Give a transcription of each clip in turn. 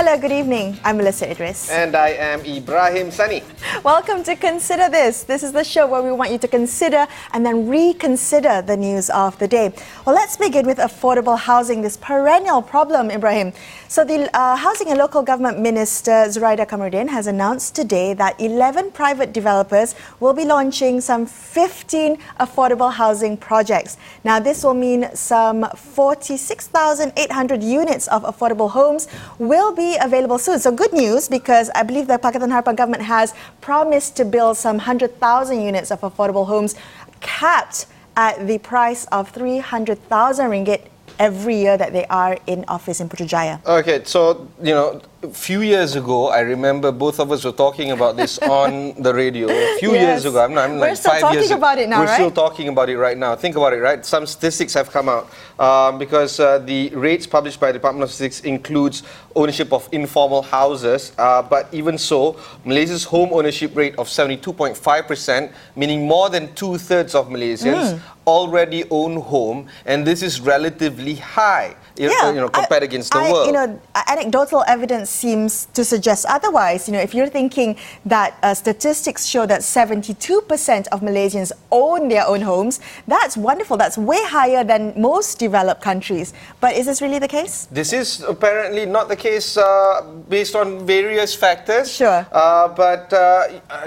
Hello, good evening. I'm Melisa, Idris. And I am Ibrahim, Sani. Welcome to Consider This. This is the show where we want you to consider and then reconsider the news of the day. Well, let's begin with affordable housing, this perennial problem, Ibrahim. So the Housing and Local Government Minister, Zuraida Kamarudin, has announced today that 11 private developers will be launching some 15 affordable housing projects. Now, this will mean some 46,800 units of affordable homes will be available soon. So good news, because I believe the Pakatan Harapan government has promised to build some 100,000 units of affordable homes, capped at the price of 300,000 ringgit every year that they are in office in Putrajaya. Okay, so, a few years ago, I remember both of us were talking about this on the radio. A few years ago, we're still talking about it now, We're still talking about it right now. Think about it, right? Some statistics have come out because the rates published by the Department of Statistics includes ownership of informal houses. But even so, Malaysia's home ownership rate of 72.5%, meaning more than 2/3 of Malaysians already own home, and this is relatively high, compared against the world. Anecdotal evidence seems to suggest otherwise. If you're thinking that statistics show that 72% of Malaysians own their own homes, that's wonderful. That's way higher than most developed countries. But is this really the case? This is apparently not the case based on various factors. Sure.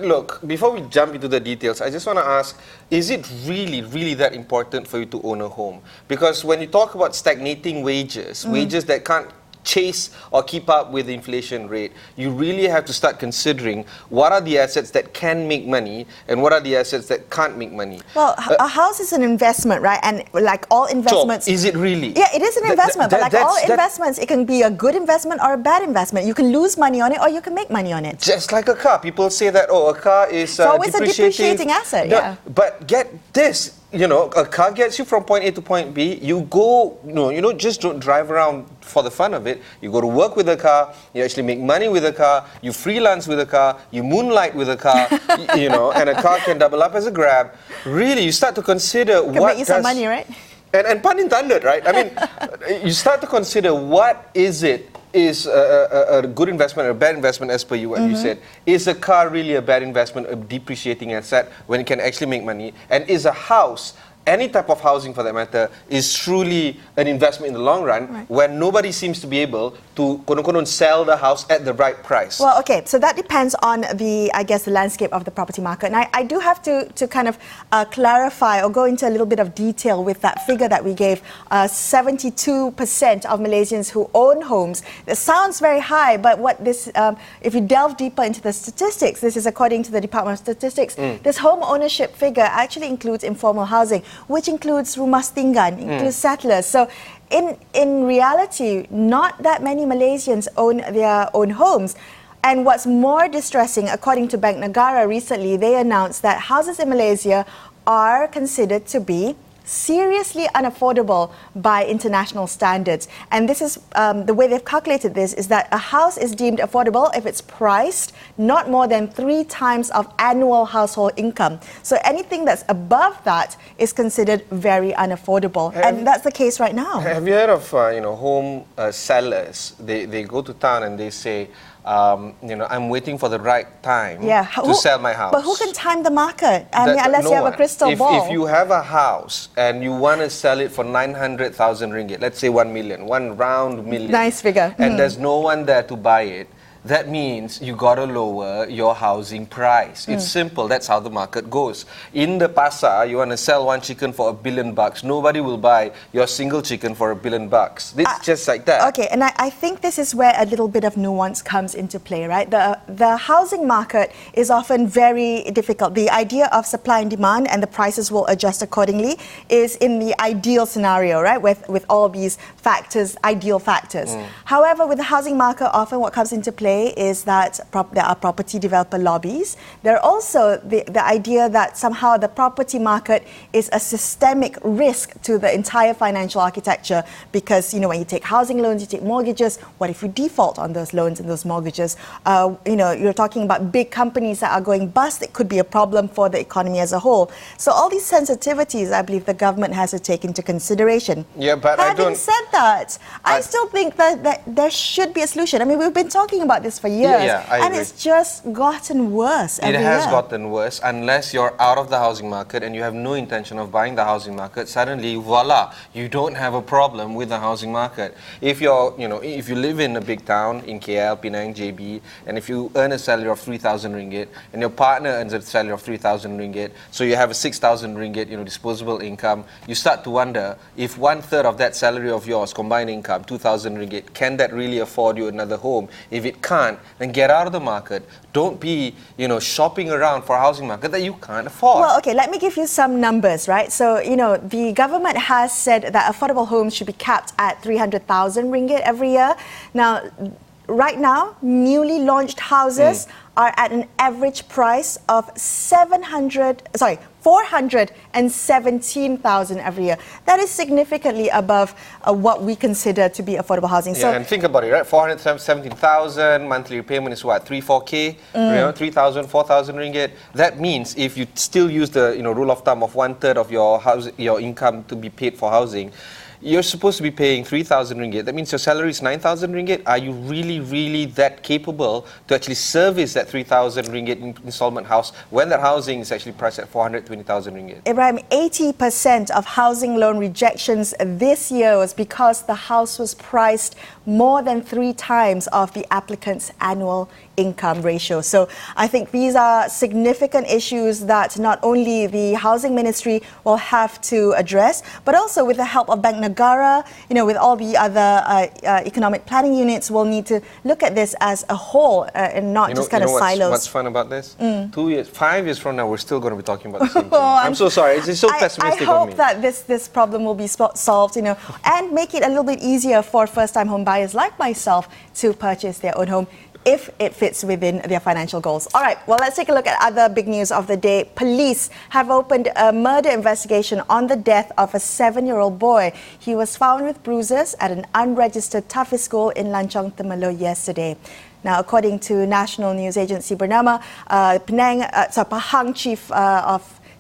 Look, before we jump into the details, I just want to ask, is it really that important for you to own a home? Because when you talk about stagnating wages, wages that can't chase or keep up with the inflation rate, you really have to start considering what are the assets that can make money and what are the assets that can't make money. Well, a house is an investment, right? And like all investments... So, is it really? Yeah, it is an investment, but like all investments, it can be a good investment or a bad investment. You can lose money on it or you can make money on it. Just like a car. People say that, a car is always a depreciating asset, yeah. But get this, a car gets you from point A to point B. You go, just don't drive around for the fun of it. You go to work with a car, you actually make money with a car, you freelance with a car, you moonlight with a car, and a car can double up as a Grab. Really, you start to consider what can make you some money, right? And pun intended, right? I mean, you start to consider what is a good investment or a bad investment, as per you, what you said. Is a car really a bad investment, a depreciating asset when it can actually make money? And is a house, any type of housing for that matter, is truly an investment in the long run, when nobody seems to be able to sell the house at the right price? Well, okay, so that depends on the landscape of the property market. And I do have to kind of clarify or go into a little bit of detail with that figure that we gave. 72% of Malaysians who own homes. That sounds very high, but if you delve deeper into the statistics, this is according to the Department of Statistics, this home ownership figure actually includes informal housing, which includes rumah tinggal, includes settlers. So in reality, not that many Malaysians own their own homes. And what's more distressing, according to Bank Negara recently, they announced that houses in Malaysia are considered to be seriously unaffordable by international standards. And this is the way they've calculated this is that a house is deemed affordable if it's priced not more than 3 times of annual household income. So anything that's above that is considered very unaffordable. And that's the case right now. Have you heard of home sellers? They go to town and they say, I'm waiting for the right time to sell my house. But who can time the market? Unless you have a crystal ball. If you have a house and you want to sell it for 900,000 ringgit, let's say 1 million, one round million. Nice figure. And there's no one there to buy it, that means you got to lower your housing price. It's simple. That's how the market goes. In the pasar, you want to sell one chicken for $1 billion. Nobody will buy your single chicken for $1 billion. It's just like that. Okay, and I think this is where a little bit of nuance comes into play, right? The housing market is often very difficult. The idea of supply and demand and the prices will adjust accordingly is in the ideal scenario, right? With all these factors, ideal factors. However, with the housing market, often what comes into play say is that there are property developer lobbies. There are also the idea that somehow the property market is a systemic risk to the entire financial architecture because, when you take housing loans, you take mortgages, what if you default on those loans and those mortgages? You're talking about big companies that are going bust. It could be a problem for the economy as a whole. So all these sensitivities, I believe the government has to take into consideration. Yeah, but Having said that, I still think that there should be a solution. I mean, we've been talking about this for years, I and agree. It's just gotten worse every year. It has gotten worse unless you're out of the housing market and you have no intention of buying the housing market. Suddenly, voila, you don't have a problem with the housing market. If if you live in a big town in KL, Penang, JB, and if you earn a salary of 3,000 ringgit and your partner earns a salary of 3,000 ringgit, so you have a 6,000 ringgit, disposable income, you start to wonder if 1/3 of that salary of yours, combined income, 2,000 ringgit, can that really afford you another home? If it can't, then get out of the market. Don't be, shopping around for a housing market that you can't afford. Well, okay, let me give you some numbers, right? So, the government has said that affordable homes should be capped at 300,000 ringgit every year. Now, right now, newly launched houses are at an average price of 417,000 every year. That is significantly above what we consider to be affordable housing. Yeah, and think about it, right? 417,000, monthly repayment is what, 3-4K? 3,000, 4,000 ringgit. That means if you still use the rule of thumb of 1/3 of your income to be paid for housing, you're supposed to be paying 3,000 ringgit. That means your salary is 9,000 ringgit. Are you really, really that capable to actually service that 3,000 ringgit installment house when that housing is actually priced at 420,000 ringgit? Ibrahim, 80% of housing loan rejections this year was because the house was priced more than 3 times of the applicant's annual income ratio. So I think these are significant issues that not only the Housing Ministry will have to address, but also with the help of Bank Negara, with all the other economic planning units, we'll need to look at this as a whole and not just kind of silos. What's fun about this? 2 years, 5 years from now, we're still going to be talking about the same thing. I'm so sorry. It's so pessimistic I of hope me. that this problem will be solved, and make it a little bit easier for first-time home buyers like myself to purchase their own home if it fits within their financial goals. All right, well, let's take a look at other big news of the day. Police have opened a murder investigation on the death of a 7-year-old boy. He was found with bruises at an unregistered Tafiz school in Lanchong, Temerloh yesterday. Now, according to National News Agency Bernama, Pahang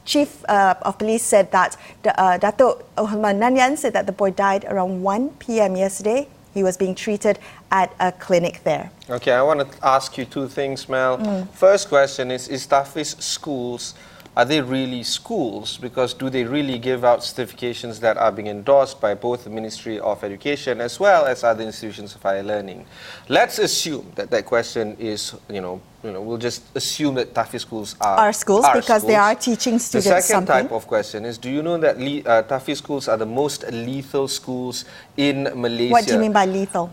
Chief of Police said that Datuk Ohman Nanyang said that the boy died around 1 p.m. yesterday. He was being treated at a clinic there. Okay, I want to ask you 2 things, Mel. First question is Tafiz schools, are they really schools? Because do they really give out certifications that are being endorsed by both the Ministry of Education as well as other institutions of higher learning? Let's assume that question is, we'll just assume that Tafiz schools are schools because they are teaching students something. The second something. type of question is, do you know that Tafiz schools are the most lethal schools in Malaysia? What do you mean by lethal?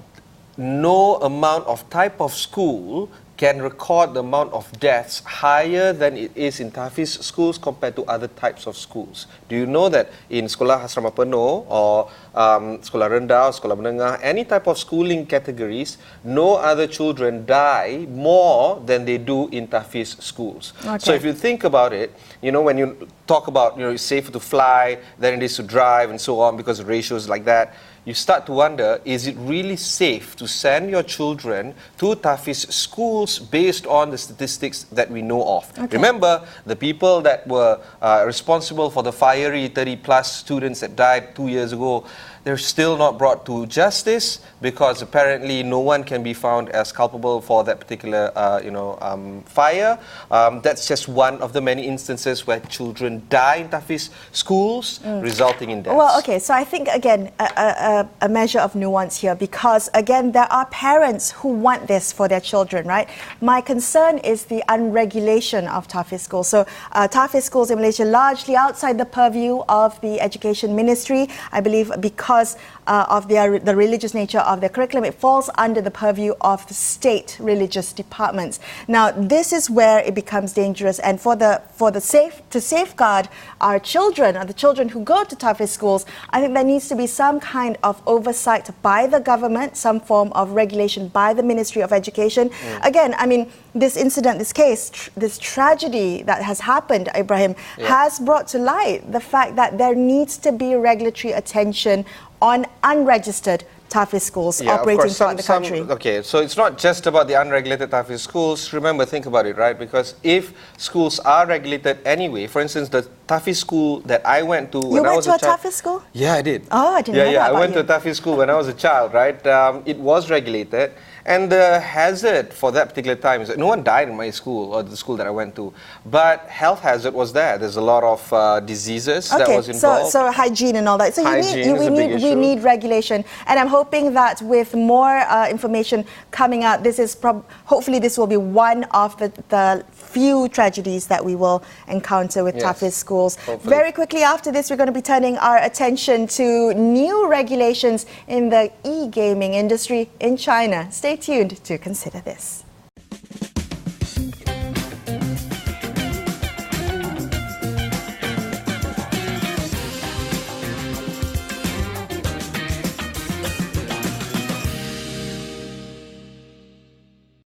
No amount of type of school can record the amount of deaths higher than it is in Tafiz schools compared to other types of schools. Do you know that in sekolah asrama penuh or sekolah rendah, sekolah menengah, any type of schooling categories, no other children die more than they do in Tafiz schools. Okay. So if you think about it, when you talk about it's safer to fly than it is to drive and so on because of ratios like that, you start to wonder, is it really safe to send your children to Tafiz schools based on the statistics that we know of? Okay. Remember, the people that were responsible for the fiery 30-plus students that died 2 years ago, they're still not brought to justice because apparently no one can be found as culpable for that particular, fire. That's just one of the many instances where children die in Tafiz schools, resulting in deaths. Well, okay, so I think, again, a measure of nuance here because, again, there are parents who want this for their children, right? My concern is the unregulation of Tafiz schools. So, Tafiz schools in Malaysia largely outside the purview of the Education Ministry, I believe, because of the religious nature of their curriculum, it falls under the purview of the state religious departments. Now, this is where it becomes dangerous, and to safeguard our children, or the children who go to Tafiz schools, I think there needs to be some kind of oversight by the government, some form of regulation by the Ministry of Education. Again, I mean, this incident, this case, this tragedy that has happened, Ibrahim, has brought to light the fact that there needs to be regulatory attention on unregistered Tafiz schools operating throughout the country. Okay, so it's not just about the unregulated Tafiz schools. Remember, think about it, right? Because if schools are regulated anyway, for instance, the Tafiz school that I went to when I was a child. You went to a Tafiz school? Yeah, I did. Oh, I didn't know that about I went to a Tafiz school when I was a child, right? It was regulated. And the hazard for that particular time is that no one died in my school, or the school that I went to. But health hazard was there. There's a lot of diseases that was involved. So hygiene and all that. So we we need regulation. And I'm hoping that with more information coming out, this is hopefully this will be one of the few tragedies that we will encounter with Tafiz schools. Hopefully. Very quickly after this, we're going to be turning our attention to new regulations in the e-gaming industry in China. Stay tuned to consider this.